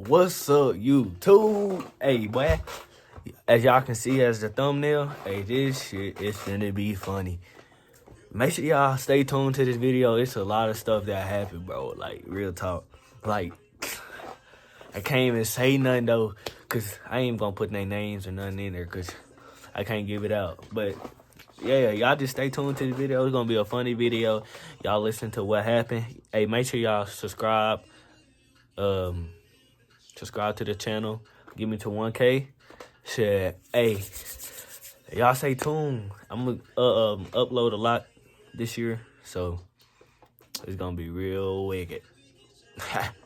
What's up, YouTube? Hey, boy. As y'all can see as the thumbnail, hey, this shit is finna be funny. Make sure y'all stay tuned to this video. It's a lot of stuff that happened, bro. Like, real talk. Like, I can't even say nothing, though, because I ain't gonna put their names or nothing in there, because I can't give it out. But, yeah, y'all just stay tuned to the video. It's gonna be a funny video. Y'all listen to what happened. Hey, make sure y'all subscribe. Subscribe to the channel. Get me to 1K. Shit. Hey, y'all stay tuned. I'm gonna upload a lot this year, so it's gonna be real wicked.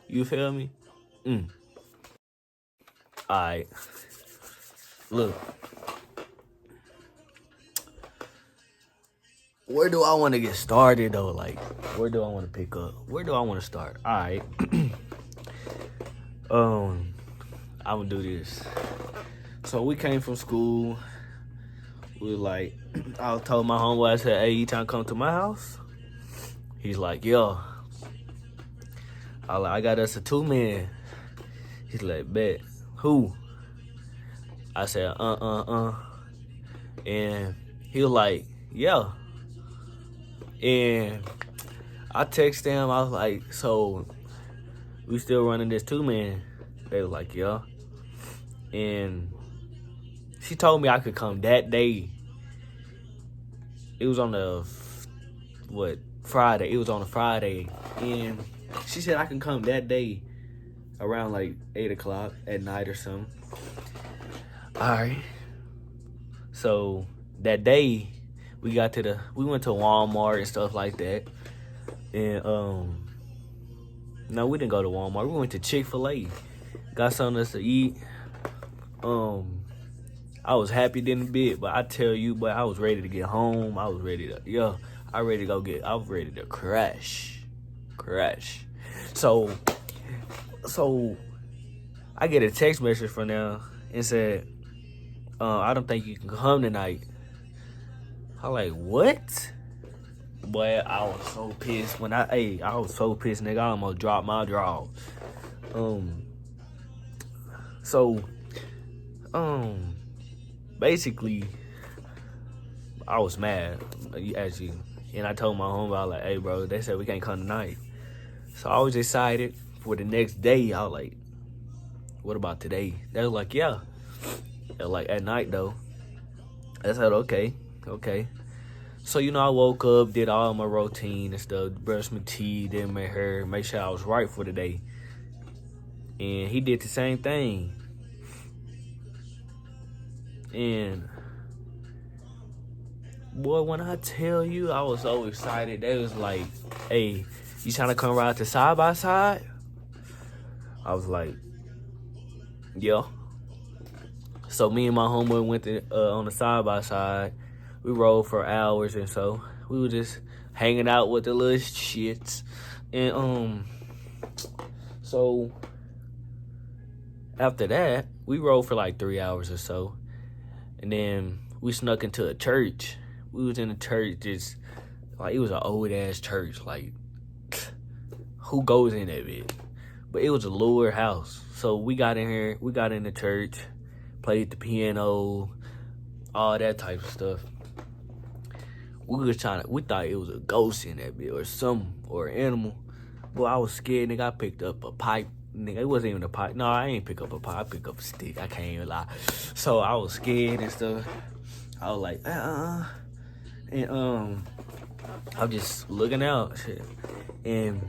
You feel me? Alright. Look. Where do I want to get started, though? Like, where do I want to pick up? Where do I want to start? Alright. I'm gonna do this. So we came from school. We was like, I told my homeboy, I said, hey, you trying to come to my house? He's like, yo. I got us a 2-man. He's like, bet. Who? I said, And he was like, yeah. And I texted him, I was like, so we still running this 2-man? They was like, yeah. And she told me I could come that day. It was on the, Friday. It was on a Friday. And she said I can come that day around like 8 o'clock at night or something. All right. So that day we went to Walmart and stuff like that. And no, we didn't go to Walmart. We went to Chick-fil-A. Got something else to eat. I was happy than a bit, but I tell you, but I was ready to get home. I was ready to, I was ready to crash. So I get a text message from them and said, I don't think you can come tonight. I'm like, what? Boy, I was so pissed I was so pissed, nigga. I almost dropped my draw. Basically, I was mad, and I told my homie, I was like, hey, bro, they said we can't come tonight. So I was excited for the next day. I was like, what about today? They was like, yeah. They were like, at night, though. I said, okay. So, I woke up, did all my routine and stuff, brushed my teeth, did my hair, make sure I was right for the day. And he did the same thing. And boy, when I tell you, I was so excited. They was like, hey, you trying to come ride to side by side? I was like, yeah. So me and my homeboy went to on the side by side. We rode for hours and so. We were just hanging out with the little shits. And so after that, we rode for like 3 hours or so. And then we snuck into a church. We was in a church, just like, it was an old ass church. Like, who goes in that bit? But it was a lower house. So we got in here, we got in the church, played the piano, all that type of stuff. We thought it was a ghost in that bit or something, or an animal. But I was scared, nigga. I picked up a pipe. Nigga, it wasn't even a pipe. No, I ain't pick up a pipe. I picked up a stick. I can't even lie. So I was scared and stuff. I was like, And I'm just looking out, shit. And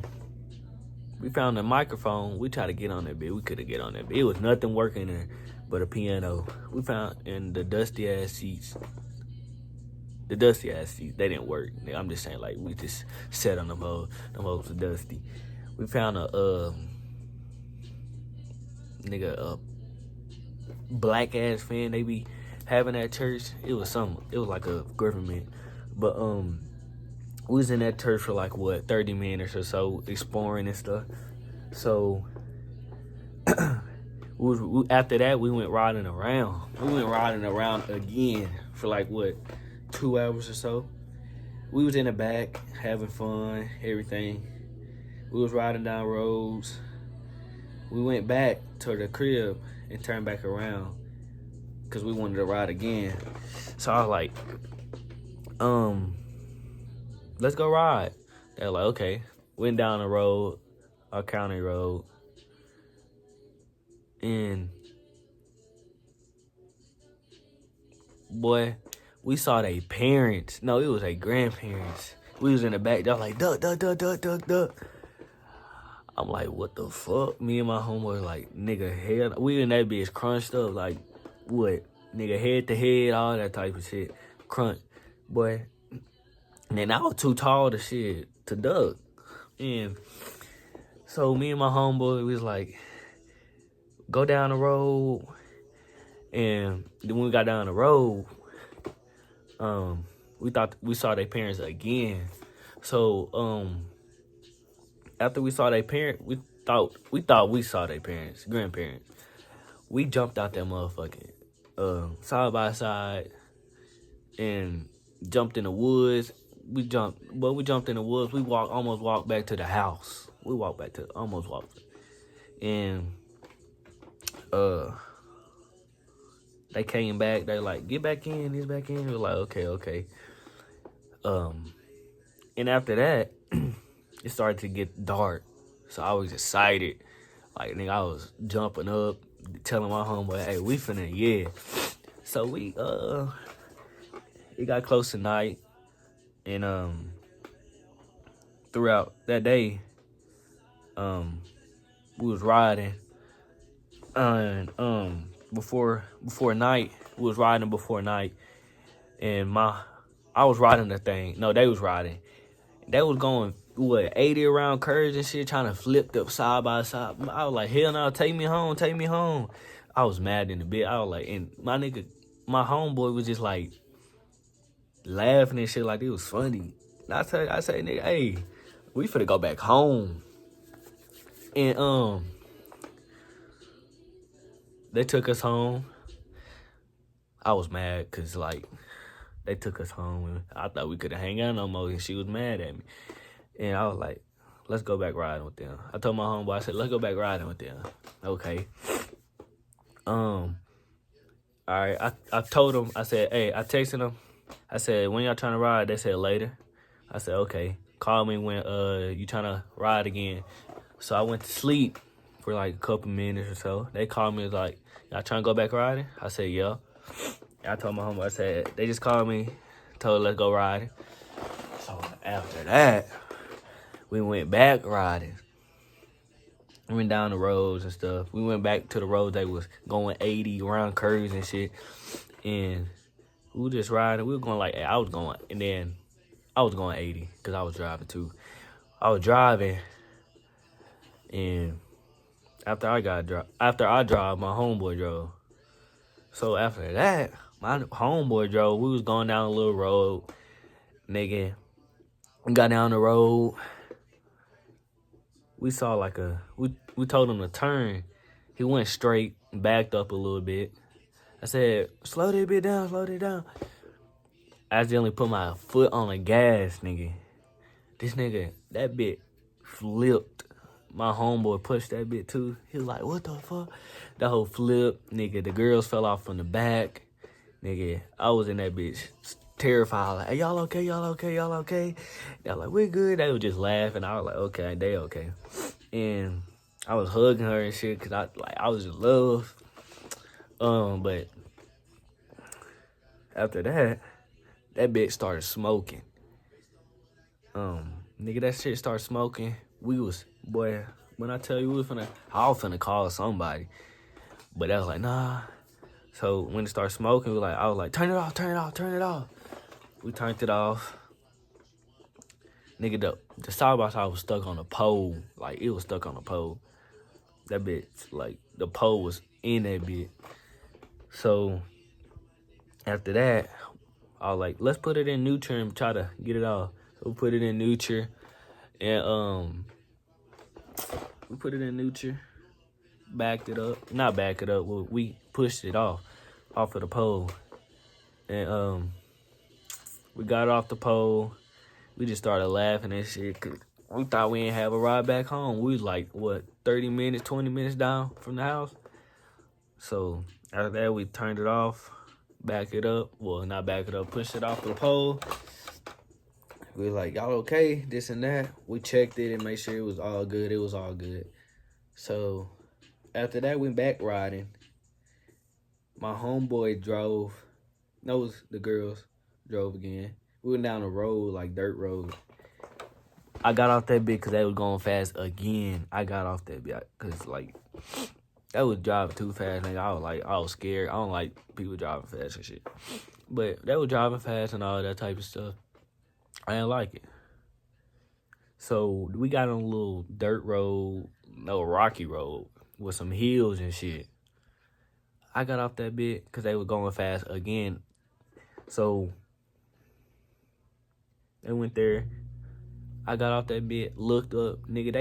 we found a microphone. We tried to get on that bit. We couldn't get on that bit. It was nothing working there but a piano. We found in the dusty ass seats. They didn't work. I'm just saying, like, we just sat on them hoes. Them hoes were dusty. We found a black ass fan they be having at church. It was like a government. But we was in that church for like 30 minutes or so, exploring and stuff. So after that, we went riding around. We went riding around again for like 2 hours or so. We was in the back having fun, everything. We was riding down roads. we went back to the crib and turned back around because we wanted to ride again. So I was like, let's go ride. They're like, okay. Went down the road, our county road, and boy, we saw their parents. No, it was their grandparents. We was in the back. They was like, duck, duck, duck, duck, duck, duck. I'm like, what the fuck? Me and my homeboy like, nigga, head. We in that bitch crunched up like, what? Nigga, head to head, all that type of shit. Crunch. Boy. And then I was too tall to duck. And so me and my homeboy was like, go down the road. And then when we got down the road, we saw their parents again. So after we saw their parents, we thought we saw their parents, grandparents. We jumped out that motherfucking side by side and jumped in the woods. We jumped in the woods. We almost walked back to the house. Almost walked. And they came back. They like, get back in. He's back in. We were like, okay. And after that, it started to get dark. So I was excited. Like, nigga, I was jumping up, telling my homeboy, hey, we finna, yeah. So it got close to night. And throughout that day, we was riding. And before night, we was riding before night. And I was riding the thing. No, they was riding. They was going, 80 around curves and shit, trying to flip up side by side. I was like, hell no, take me home. I was mad in a bit. I was like, and my homeboy was just like laughing and shit like it was funny. And I say, nigga, hey, we finna go back home. And they took us home. I was mad because like they took us home and I thought we couldn't hang out no more and she was mad at me. And I was like, let's go back riding with them. I told my homeboy, I said, let's go back riding with them. Okay. All right. I told them, I said, hey, I texted them. I said, when y'all trying to ride? They said later. I said, okay. Call me when you trying to ride again. So I went to sleep for like a couple minutes or so. They called me, like, y'all trying to go back riding? I said, yeah. I told my homeboy, I said, they just called me, told let's go riding. So after that, we went back riding. We went down the roads and stuff. We went back to the roads that was going 80 around curves and shit. And we were just riding. We were going like, I was going 80 because I was driving too. I was driving, and after I drive, my homeboy drove. So after that, my homeboy drove. We was going down a little road, nigga. We got down the road. We saw like we told him to turn. He went straight, backed up a little bit. I said, slow that bit down, slow that down. I accidentally put my foot on the gas, nigga. That bit flipped. My homeboy pushed that bit too. He was like, what the fuck? That whole flip, nigga. The girls fell off from the back. Nigga, I was in that bitch terrified. Like, hey, y'all okay? They're like, we good. They were just laughing. I was like, okay, they okay. And I was hugging her and shit because I was in love. But after that bitch started smoking. Nigga, that shit started smoking. Boy, when I tell you I was finna call somebody. But I was like, nah. So when it started smoking, I was like, turn it off. We turned it off. Nigga, the side by side was stuck on a pole. Like, it was stuck on a pole. That bitch, like, the pole was in that bitch. So after that, I was like, let's put it in neutral and try to get it off. So we put it in neutral. And we put it in neutral. Backed it up. Not back it up. We pushed it off of the pole. And we got off the pole. We just started laughing and shit. 'Cause We thought we didn't have a ride back home. We was like, what, 30 minutes, 20 minutes down from the house? So after that, we turned it off, back it up. Well, not back it up, pushed it off the pole. We were like, y'all okay? This and that. We checked it and made sure it was all good. It was all good. So after that, we went back riding. My homeboy drove. No, the girls drove again. We went down the road, like dirt road. I got off that bit because they was going fast again. I got off that bit because, like, that was driving too fast. Nigga. I was scared. I don't like people driving fast and shit. But they were driving fast and all that type of stuff. I didn't like it. So we got on a little dirt road, no, rocky road with some hills and shit. I got off that bit because they were going fast again. So they went there. I got off that bit, looked up. Nigga,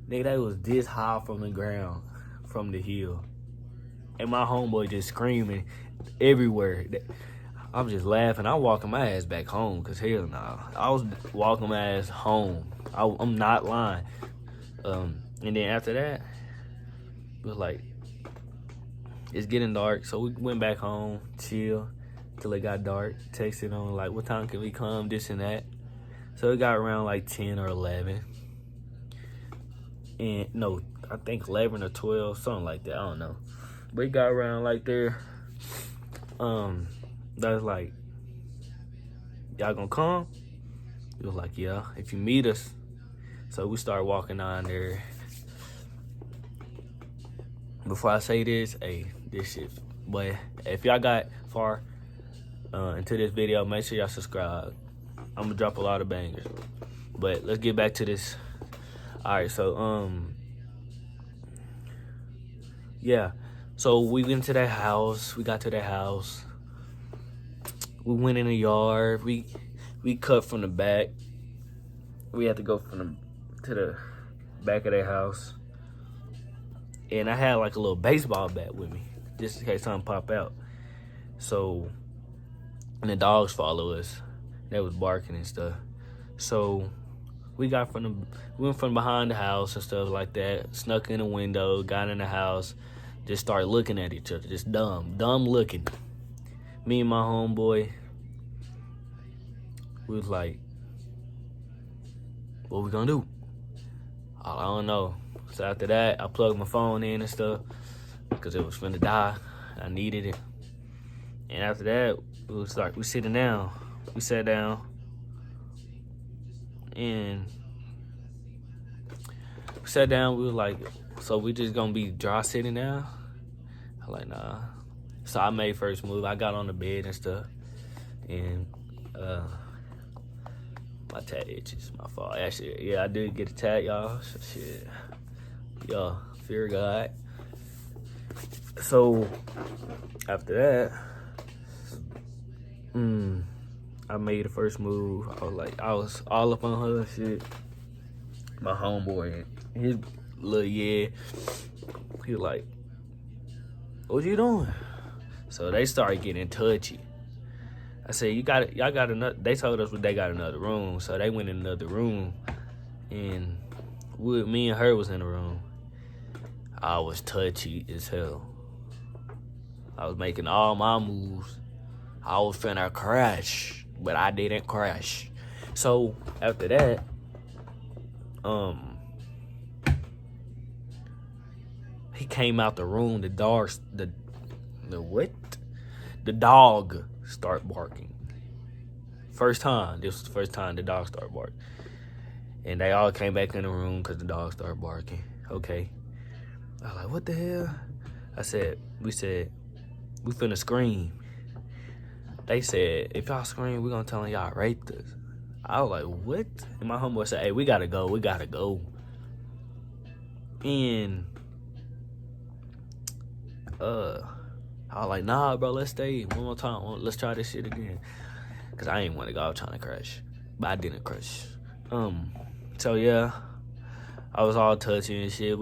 they was this high from the ground, from the hill. And my homeboy just screaming everywhere. I'm just laughing. I'm walking my ass back home because hell nah. I was walking my ass home. I'm not lying. And then after that, it was like, it's getting dark. So we went back home, chill, till it got dark. Texted on like, what time can we come, this and that. So it got around like 10 or 11. And no, I think 11 or 12, something like that. I don't know. But it got around like there. That was like, y'all gonna come? It was like, yeah, if you meet us. So we started walking on there. Before I say this, hey, this shit. But if y'all got far into this video, make sure y'all subscribe. I'm gonna drop a lot of bangers. But let's get back to this. Alright, so yeah. So we went to that house. We got to that house. We went in the yard. We cut from the back. We had to go to the back of their house. And I had like a little baseball bat with me, just in case something pop out. So, and the dogs follow us. They was barking and stuff. So we went from behind the house and stuff like that. Snuck in the window, got in the house, just started looking at each other, just dumb looking. Me and my homeboy, we was like, what we gonna do? I don't know. So after that, I plugged my phone in and stuff because it was finna die. I needed it. And after that, we sitting down. We sat down and we were like, so we just gonna be dry sitting down? I'm like, nah. So I made first move. I got on the bed and stuff. And my tat itches, my fault. Actually, yeah, I did get a tat, y'all. So, shit. Y'all, fear God. So after that, I made the first move. I was all up on her shit. My homeboy, his little he was like, what you doing? So they started getting touchy. I said, y'all got another, they told us they got another room. So they went in another room and me and her was in the room. I was touchy as hell. I was making all my moves. I was finna crash, but I didn't crash. So after that, he came out the room. The dog start barking. First time. This was the first time the dog started barking. And they all came back in the room because the dog started barking. Okay. I was like, what the hell? We said, we finna scream. They said, if y'all scream, we gonna tell them y'all raped us. I was like, what? And my homeboy said, hey, we gotta go. And I was like, nah, bro, let's stay one more time. Let's try this shit again. Cause I ain't want to go out trying to crash. But I didn't crash. So yeah, I was all touchy and shit.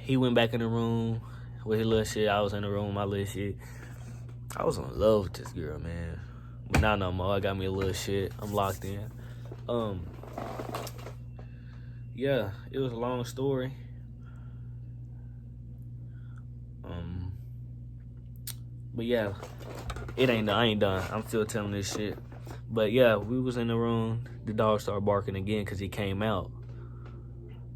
He went back in the room with his little shit. I was in the room with my little shit. I was in love with this girl, man. But not no more. I got me a little shit. I'm locked in. yeah, it was a long story. But yeah, I ain't done. I'm still telling this shit. But yeah, we was in the room. The dog started barking again because he came out.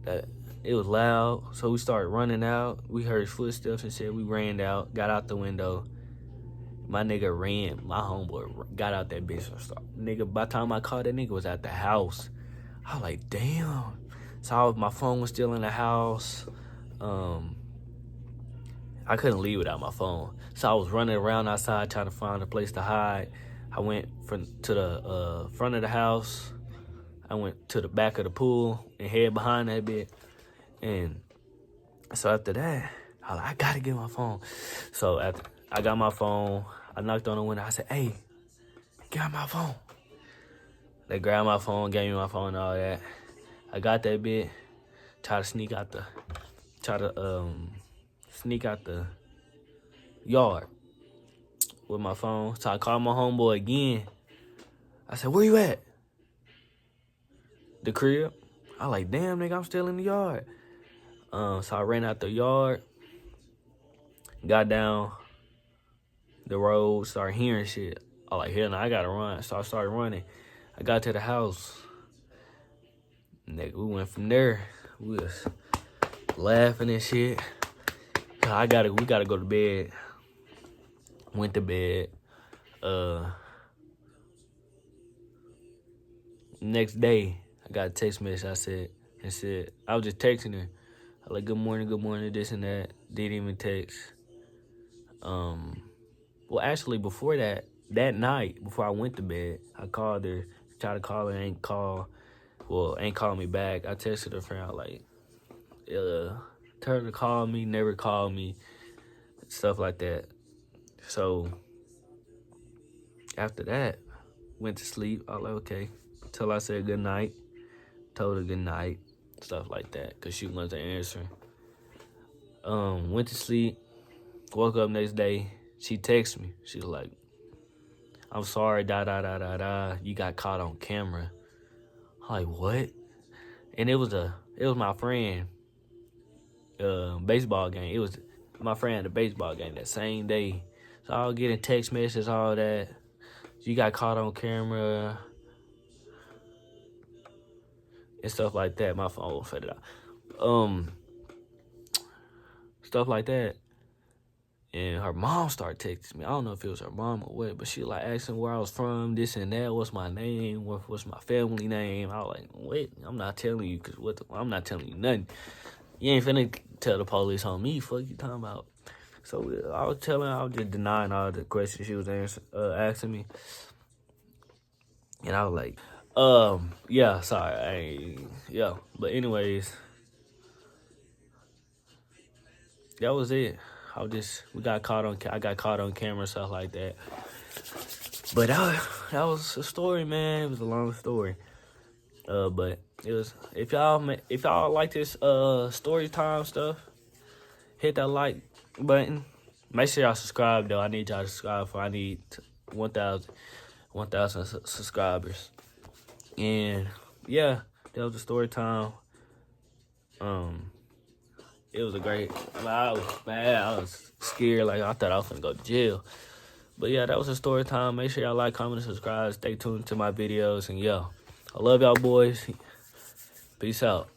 That it was loud, so we started running out. We heard footsteps and shit. We ran out, got out the window. My nigga ran. My homeboy got out that bitch and started. Nigga, by the time I called, that nigga was at the house. I was like, damn. So my phone was still in the house. I couldn't leave without my phone. So I was running around outside trying to find a place to hide. I went to the front of the house. I went to the back of the pool and hid behind that bit. And so after that, I was like, I gotta get my phone. So after I got my phone, I knocked on the window. I said, hey, get my phone. They grabbed my phone, gave me my phone and all that. I got that bit, try to sneak out the yard with my phone. So I called my homeboy again. I said, where you at? The crib. I like, damn, nigga, I'm still in the yard. So I ran out the yard, got down the road, started hearing shit. I like, hell no, I gotta run. So I started running. I got to the house. Nigga, we went from there. We was laughing and shit. We gotta go to bed. Went to bed. Next day, I got a text message. I was just texting her. I like, good morning, this and that. Didn't even text. Well, actually, before that night, before I went to bed, I called her, tried to call her, ain't call me back. I texted her friend, like, tell her to call me, never call me, stuff like that. So, after that, went to sleep. I was like, okay. Till I said good night, told her good night, stuff like that, because she wasn't answering. Went to sleep, woke up next day. She texted me. She was like, I'm sorry, you got caught on camera. I'm like, what? And it was my friend, baseball game. It was my friend at the baseball game that same day. So I was getting text messages, all that. You got caught on camera and stuff like that. My phone faded out. Stuff like that. And her mom started texting me. I don't know if it was her mom or what, but she like asking where I was from, this and that. What's my name? What's my family name? I was like, wait, I'm not telling you, because I'm not telling you nothing. You ain't finna tell the police on me. Fuck you talking about? So I was just denying all the questions she was asking me. And I was like, yeah, sorry. But anyways, that was it. I got caught on camera, stuff like that. But that was a story, man. It was a long story. But it was, if y'all like this story time stuff, hit that like button. Make sure y'all subscribe though. I need y'all to subscribe I need 1,000 subscribers. And yeah, that was the story time. It was a great. I was bad. I was scared. Like I thought I was gonna go to jail. But yeah, that was a story time. Make sure y'all like, comment, and subscribe. Stay tuned to my videos. And yo, I love y'all boys. Peace out.